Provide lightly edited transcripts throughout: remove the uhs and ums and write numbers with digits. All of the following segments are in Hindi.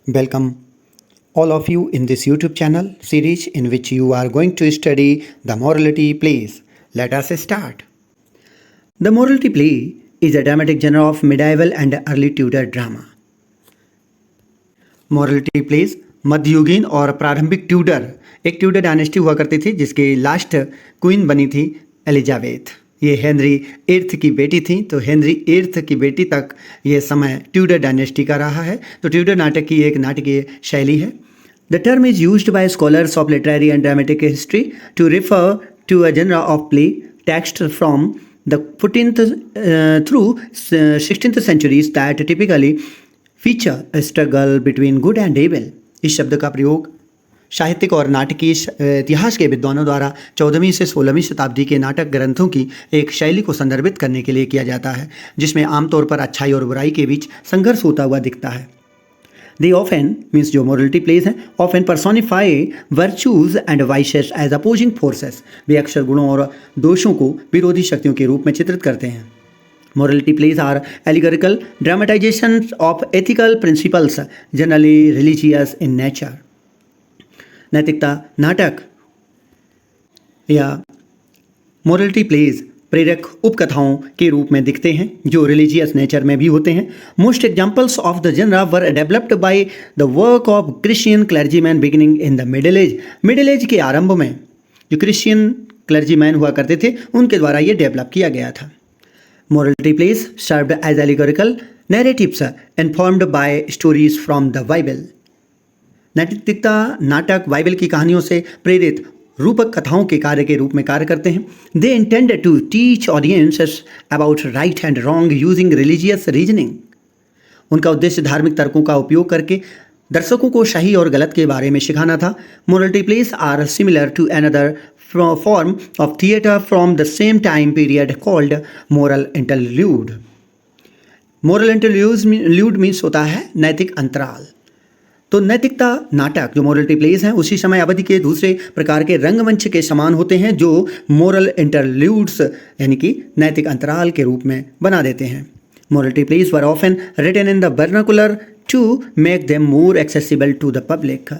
Welcome all of you in this YouTube channel series in which you are going to study the morality plays. Let us start. The morality play is a dramatic genre of medieval and early Tudor drama. Morality plays मध्ययुगीन और प्रारंभिक ट्यूडर एक ट्यूडर डायनेस्टी हुआ करती थी जिसके लास्ट क्वीन बनी थी एलिजाबेथ। ये हेनरी एर्थ की बेटी थी, तो हेनरी एर्थ की बेटी तक ये समय ट्यूडर डायनेस्टी का रहा है। तो ट्यूडर नाटक की एक नाटकीय शैली है। The term is used by scholars of literary and dramatic history to refer to a genre of play text from the 14th through 16th centuries that typically feature a struggle between good and evil। इस शब्द का प्रयोग साहित्यिक और नाटकीय इतिहास के विद्वानों द्वारा 14वीं से 16वीं शताब्दी के नाटक ग्रंथों की एक शैली को संदर्भित करने के लिए किया जाता है, जिसमें आमतौर पर अच्छाई और बुराई के बीच संघर्ष होता हुआ दिखता है। They often means जो morality plays हैं often personify virtues and vices as opposing forces। वे अक्सर गुणों और दोषों को विरोधी शक्तियों के रूप में चित्रित करते हैं। Morality plays are allegorical dramatizations of ethical principles generally religious in nature। नैतिकता नाटक या morality plays प्रेरक उपकथाओं के रूप में दिखते हैं जो रिलीजियस नेचर में भी होते हैं। Most examples of the genre were developed by the work of Christian clergyman beginning in the middle age. Middle age के आरंभ में जो क्रिश्चियन क्लर्जीमैन हुआ करते थे उनके द्वारा ये डेवलप किया गया था। Morality plays served as allegorical narratives informed by stories from the Bible. नैतिकता नाटक बाइबल की कहानियों से प्रेरित रूपक कथाओं के कार्य के रूप में कार्य करते हैं। They intended to teach audiences about right and wrong using religious reasoning. उनका उद्देश्य धार्मिक तर्कों का उपयोग करके दर्शकों को सही और गलत के बारे में सिखाना था। Morality plays are similar to another form of theatre from the same time period called moral interlude. Moral interlude means होता है नैतिक अंतराल। तो नैतिकता नाटक जो मोरलिटी प्लेस हैं उसी समय अवधि के दूसरे प्रकार के रंगमंच के समान होते हैं जो मोरल इंटरल्यूड्स यानी कि नैतिक अंतराल के रूप में बना देते हैं। Morality plays were often written in the vernacular to make them more accessible to the public.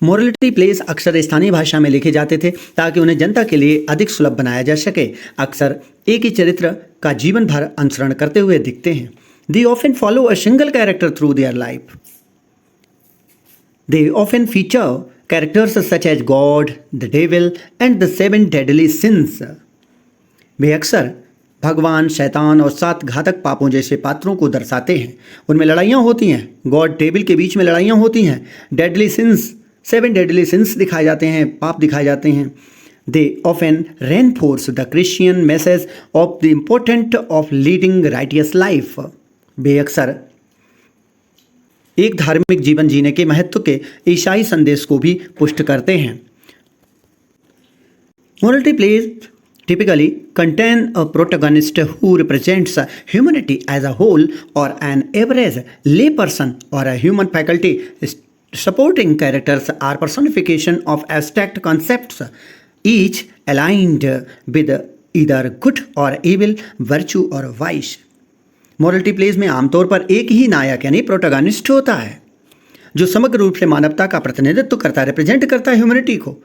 Morality plays अक्सर स्थानीय भाषा में लिखे जाते थे ताकि उन्हें जनता के लिए अधिक सुलभ बनाया जा सके। अक्सर एक ही चरित्र का जीवन भर अनुसरण करते हुए दिखते हैं। They often follow a single character through their life। They often feature characters such as God, the devil and the 7 deadly sins। वे अक्सर भगवान, शैतान और 7 घातक पापों जैसे पात्रों को दर्शाते हैं। उनमें लड़ाइयाँ होती हैं, गॉड डेविल के बीच में लड़ाइयाँ होती हैं। डेडली सिंस 7 डेडली सिंस दिखाए जाते हैं, पाप दिखाए जाते हैं। They often reinforce the Christian message of the importance of leading righteous life। वे अक्सर एक धार्मिक जीवन जीने के महत्व के ईसाई संदेश को भी पुष्ट करते हैं। Morality plays typically contain a protagonist who represents humanity as a whole or an average lay person or a human faculty। Supporting characters are personification of abstract concepts each aligned with either good or evil, virtue or vice। Morality plays में आमतौर पर एक ही नायक यानी प्रोटोगनिस्ट होता है जो समग्र रूप से मानवता का प्रतिनिधित्व करता है, रिप्रेजेंट करता है ह्यूमैनिटी को।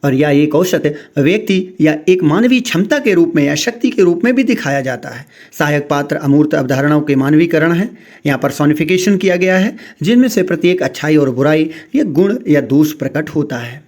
और यह एक औसत व्यक्ति या एक मानवीय क्षमता के रूप में या शक्ति के रूप में भी दिखाया जाता है। सहायक पात्र अमूर्त अवधारणाओं के मानवीकरण है, यहाँ पर्सोनिफिकेशन किया गया है, जिनमें से प्रत्येक अच्छाई और बुराई या गुण या दोष प्रकट होता है।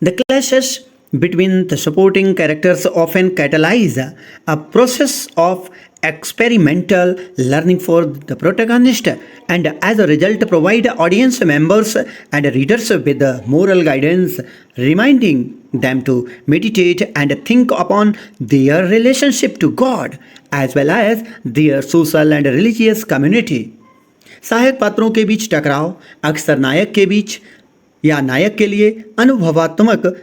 The clashes between the supporting characters often catalyze a process of experimental learning for the protagonist and as a result provide audience members and readers with the moral guidance, reminding them to meditate and think upon their relationship to God as well as their social and religious community। सहायक पात्रों के बीच टकराव अक्सर नायक के बीच या नायक के लिए अनुभवात्मक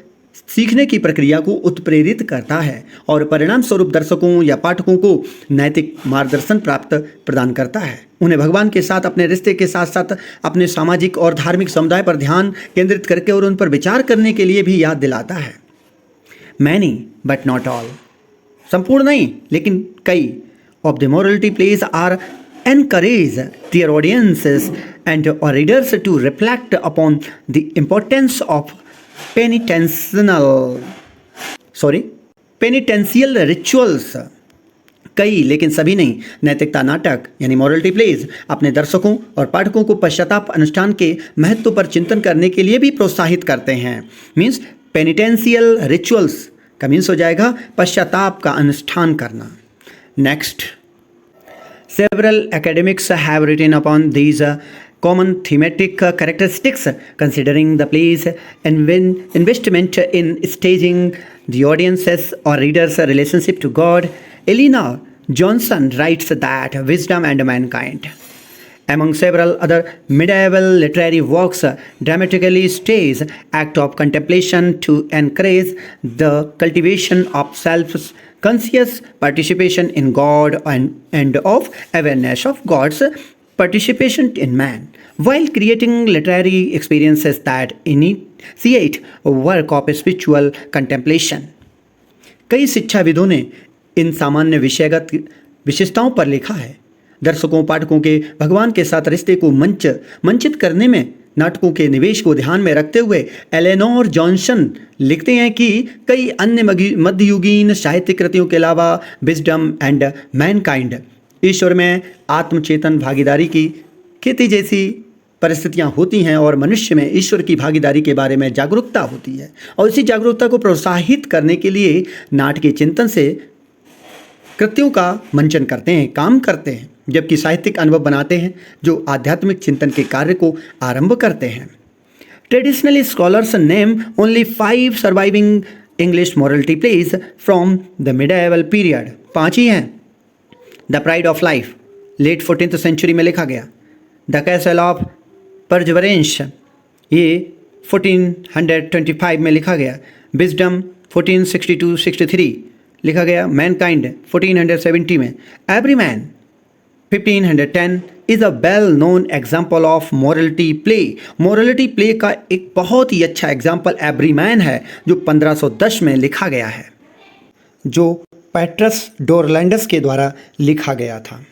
सीखने की प्रक्रिया को उत्प्रेरित करता है और परिणाम स्वरूप दर्शकों या पाठकों को नैतिक मार्गदर्शन प्रदान करता है। उन्हें भगवान के साथ अपने रिश्ते के साथ साथ अपने सामाजिक और धार्मिक समुदाय पर ध्यान केंद्रित करके और उन पर विचार करने के लिए भी याद दिलाता है। मैनी बट नॉट ऑल, संपूर्ण नहीं लेकिन कई of the morality plays are encourage their audiences and readers to reflect upon the importance of penitential rituals. कई, लेकिन सभी नहीं, नैतिकता नाटक यानी मॉरलिटी प्लेज अपने दर्शकों और पाठकों को पश्चाताप अनुष्ठान के महत्व पर चिंतन करने के लिए भी प्रोत्साहित करते हैं. मीन्स पेनिटेंशियल रिचुअल्स का मीन्स हो जाएगा पश्चाताप का अनुष्ठान करना. Next, several academics have written upon these common thematic characteristics, considering the play's investment in staging the audience's or reader's relationship to God. Eleanor Johnson writes that Wisdom and Mankind, among several other medieval literary works, dramatically stage act of contemplation to encourage the cultivation of self-conscious participation in God and of awareness of God's participation in man, while creating literary experiences that initiate work of spiritual contemplation. कई शिक्षाविदों ने इन सामान्य विषयगत विशेषताओं पर लिखा है. दर्शकों पाठकों के भगवान के साथ रिश्ते को मंचित करने में नाटकों के निवेश को ध्यान में रखते हुए एलेनोर जॉनसन लिखते हैं कि कई अन्य मध्ययुगीन साहित्यिक कृतियों के अलावा विजडम एंड मैनकाइंड ईश्वर में आत्मचेतन भागीदारी की खेती जैसी परिस्थितियां होती हैं और मनुष्य में ईश्वर की भागीदारी के बारे में जागरूकता होती है, और इसी जागरूकता को प्रोत्साहित करने के लिए नाटकीय चिंतन से कृतियों का मंचन करते हैं, काम करते हैं, जबकि साहित्यिक अनुभव बनाते हैं जो आध्यात्मिक चिंतन के कार्य को आरंभ करते हैं. Traditionally scholars name only 5 surviving English morality plays from the medieval period. 5 ही हैं. The pride of life late 14th century में लिखा गया. द कैसल ऑफ परजवरेंस ये 1425 में लिखा गया. विजडम 1462-63 लिखा गया. मैनकाइंड 1470 में. Every man 1510 is a well known example of morality play. Morality play का एक बहुत ही अच्छा एग्जाम्पल एवरी मैन है जो 1510 में लिखा गया है, जो पैट्रस डोरलैंडस के द्वारा लिखा गया था.